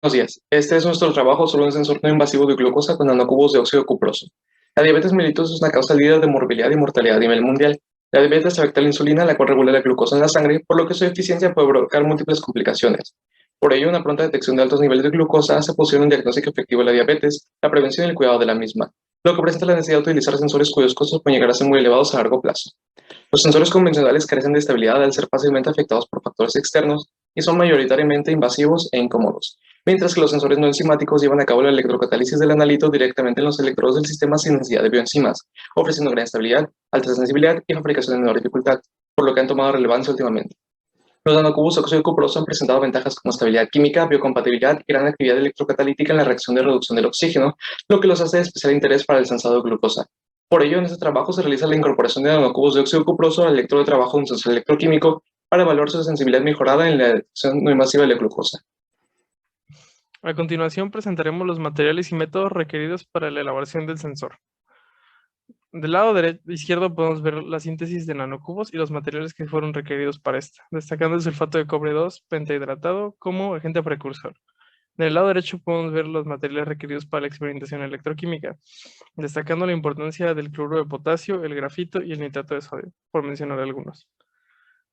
Buenos días. Este es nuestro trabajo sobre un sensor no invasivo de glucosa con nanocubos de óxido cuproso. La diabetes mellitus es una causa líder de morbilidad y mortalidad a nivel mundial. La diabetes afecta a la insulina, la cual regula la glucosa en la sangre, por lo que su deficiencia puede provocar múltiples complicaciones. Por ello, una pronta detección de altos niveles de glucosa hace posible un diagnóstico efectivo de la diabetes, la prevención y el cuidado de la misma, lo que presenta la necesidad de utilizar sensores cuyos costos pueden llegar a ser muy elevados a largo plazo. Los sensores convencionales carecen de estabilidad al ser fácilmente afectados por factores externos y son mayoritariamente invasivos e incómodos, mientras que los sensores no enzimáticos llevan a cabo la electrocatálisis del analito directamente en los electrodos del sistema sin necesidad de bioenzimas, ofreciendo gran estabilidad, alta sensibilidad y fabricación de menor dificultad, por lo que han tomado relevancia últimamente. Los nanocubos óxido cuproso han presentado ventajas como estabilidad química, biocompatibilidad y gran actividad electrocatalítica en la reacción de reducción del oxígeno, lo que los hace de especial interés para el sensado de glucosa. Por ello, en este trabajo se realiza la incorporación de nanocubos de óxido cuproso al electrodo de trabajo de un sensor electroquímico para evaluar su sensibilidad mejorada en la detección no invasiva de la glucosa. A continuación presentaremos los materiales y métodos requeridos para la elaboración del sensor. Del lado izquierdo podemos ver la síntesis de nanocubos y los materiales que fueron requeridos para esta, destacando el sulfato de cobre 2 pentahidratado como agente precursor. Del lado derecho podemos ver los materiales requeridos para la experimentación electroquímica, destacando la importancia del cloruro de potasio, el grafito y el nitrato de sodio, por mencionar algunos.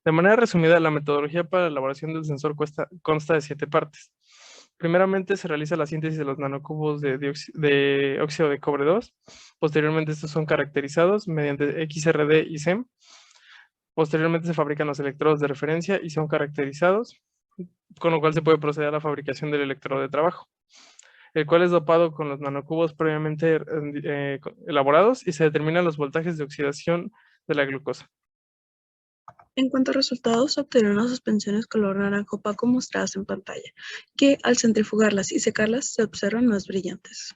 De manera resumida, la metodología para la elaboración del sensor consta de 7 partes. Primeramente se realiza la síntesis de los nanocubos de óxido de cobre 2. Posteriormente estos son caracterizados mediante XRD y SEM. Posteriormente se fabrican los electrodos de referencia y son caracterizados, con lo cual se puede proceder a la fabricación del electrodo de trabajo, el cual es dopado con los nanocubos previamente elaborados y se determinan los voltajes de oxidación de la glucosa. En cuanto a resultados, se obtuvieron las suspensiones color naranja opaco mostradas en pantalla, que al centrifugarlas y secarlas se observan más brillantes.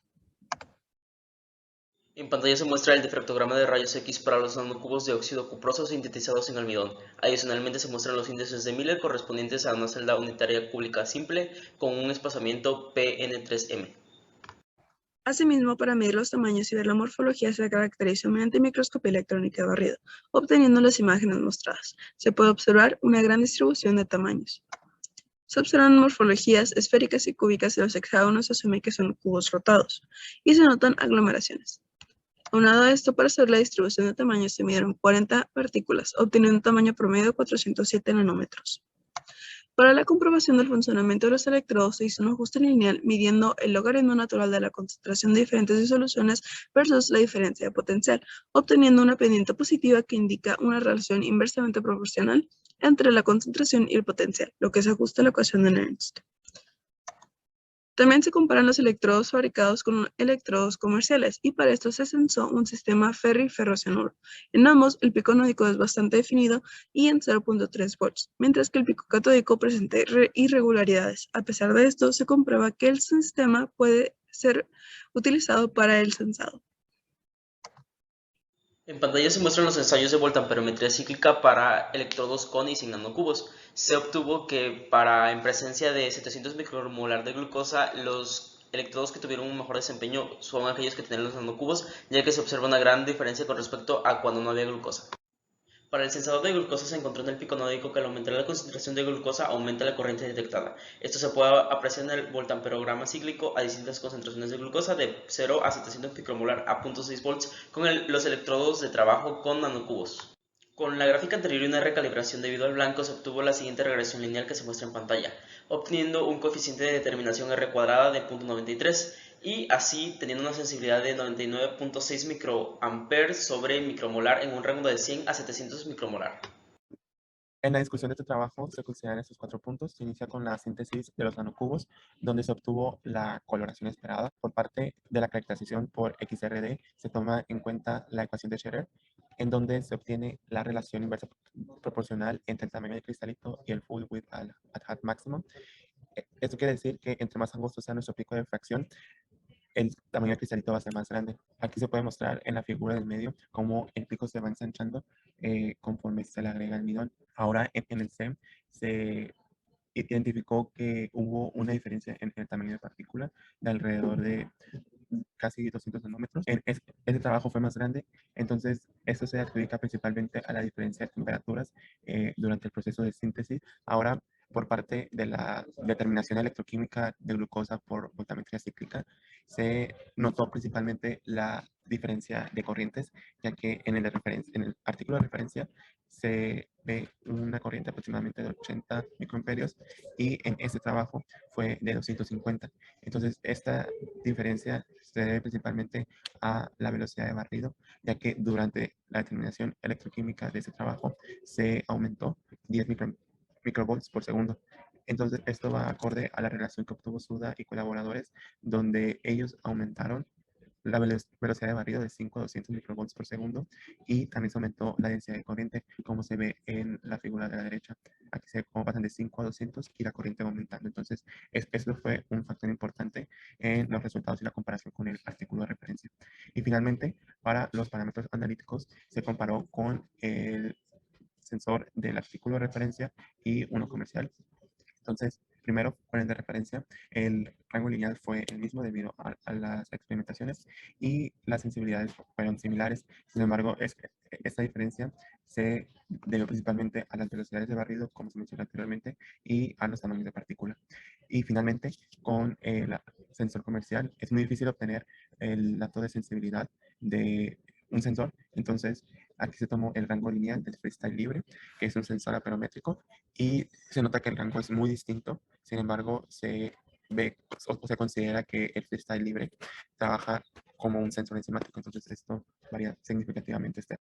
En pantalla se muestra el difractograma de rayos X para los nanocubos de óxido cuproso sintetizados en almidón. Adicionalmente se muestran los índices de Miller correspondientes a una celda unitaria cúbica simple con un espaciamiento PN3M. Asimismo, para medir los tamaños y ver la morfología se caracteriza mediante microscopía electrónica de barrido, obteniendo las imágenes mostradas. Se puede observar una gran distribución de tamaños. Se observan morfologías esféricas y cúbicas y los hexágonos se asume que son cubos rotados, y se notan aglomeraciones. Aunado a esto, para saber la distribución de tamaños se midieron 40 partículas, obteniendo un tamaño promedio de 407 nanómetros. Para la comprobación del funcionamiento de los electrodos se hizo un ajuste lineal midiendo el logaritmo natural de la concentración de diferentes disoluciones versus la diferencia de potencial, obteniendo una pendiente positiva que indica una relación inversamente proporcional entre la concentración y el potencial, lo que se ajusta a la ecuación de Nernst. También se comparan los electrodos fabricados con electrodos comerciales y para esto se censó un sistema ferri-ferrocianuro. En ambos, el pico anódico es bastante definido y en 0.3 volts, mientras que el pico catódico presenta irregularidades. A pesar de esto, se comprueba que el sistema puede ser utilizado para el sensado. En pantalla se muestran los ensayos de voltamperometría cíclica para electrodos con y sin nanocubos. Se obtuvo que en presencia de 700 micromolar de glucosa, los electrodos que tuvieron un mejor desempeño son aquellos que tienen los nanocubos, ya que se observa una gran diferencia con respecto a cuando no había glucosa. Para el sensador de glucosa se encontró en el pico anódico que al aumentar la concentración de glucosa aumenta la corriente detectada. Esto se puede apreciar en el voltamperograma cíclico a distintas concentraciones de glucosa de 0 a 700 micromolar a 0.6 volts con los electrodos de trabajo con nanocubos. Con la gráfica anterior y una recalibración debido al blanco se obtuvo la siguiente regresión lineal que se muestra en pantalla, obteniendo un coeficiente de determinación R cuadrada de 0.93 y así teniendo una sensibilidad de 99.6 microamperes sobre micromolar en un rango de 100 a 700 micromolar. En la discusión de este trabajo se consideran estos 4 puntos. Se inicia con la síntesis de los nanocubos, donde se obtuvo la coloración esperada. Por parte de la caracterización por XRD, se toma en cuenta la ecuación de Scherer, en donde se obtiene la relación inversa proporcional entre el tamaño del cristalito y el full width at hat maximum. Esto quiere decir que entre más angosto sea nuestro pico de fracción, el tamaño del cristalito va a ser más grande. Aquí se puede mostrar en la figura del medio cómo el pico se va ensanchando conforme se le agrega almidón. Ahora en el SEM se identificó que hubo una diferencia en el tamaño de partícula de alrededor de casi 200 nanómetros. Este trabajo fue más grande, entonces esto se adjudica principalmente a la diferencia de temperaturas durante el proceso de síntesis. Ahora Por parte de la determinación electroquímica de glucosa por voltametría cíclica, se notó principalmente la diferencia de corrientes, ya que en el artículo de referencia se ve una corriente aproximadamente de 80 microamperios y en este trabajo fue de 250. Entonces, esta diferencia se debe principalmente a la velocidad de barrido, ya que durante la determinación electroquímica de ese trabajo se aumentó 10 microvolts por segundo. Entonces, esto va acorde a la relación que obtuvo Suda y colaboradores, donde ellos aumentaron la velocidad de barrido de 5 a 200 microvolts por segundo y también se aumentó la densidad de corriente, como se ve en la figura de la derecha. Aquí se ve cómo pasan de 5 a 200 y la corriente va aumentando. Entonces, esto fue un factor importante en los resultados y la comparación con el artículo de referencia. Y finalmente, para los parámetros analíticos, se comparó con el sensor del artículo de referencia y uno comercial. Entonces, primero, con el de referencia, el rango lineal fue el mismo debido a las experimentaciones y las sensibilidades fueron similares. Sin embargo, esta diferencia se debió principalmente a las velocidades de barrido, como se mencionó anteriormente, y a los tamaños de partícula. Y finalmente, con el sensor comercial, es muy difícil obtener el dato de sensibilidad de un sensor. Entonces, aquí se tomó el rango lineal del freestyle libre, que es un sensor aperométrico, y se nota que el rango es muy distinto. Sin embargo, se ve o se considera que el freestyle libre trabaja como un sensor enzimático, entonces esto varía significativamente este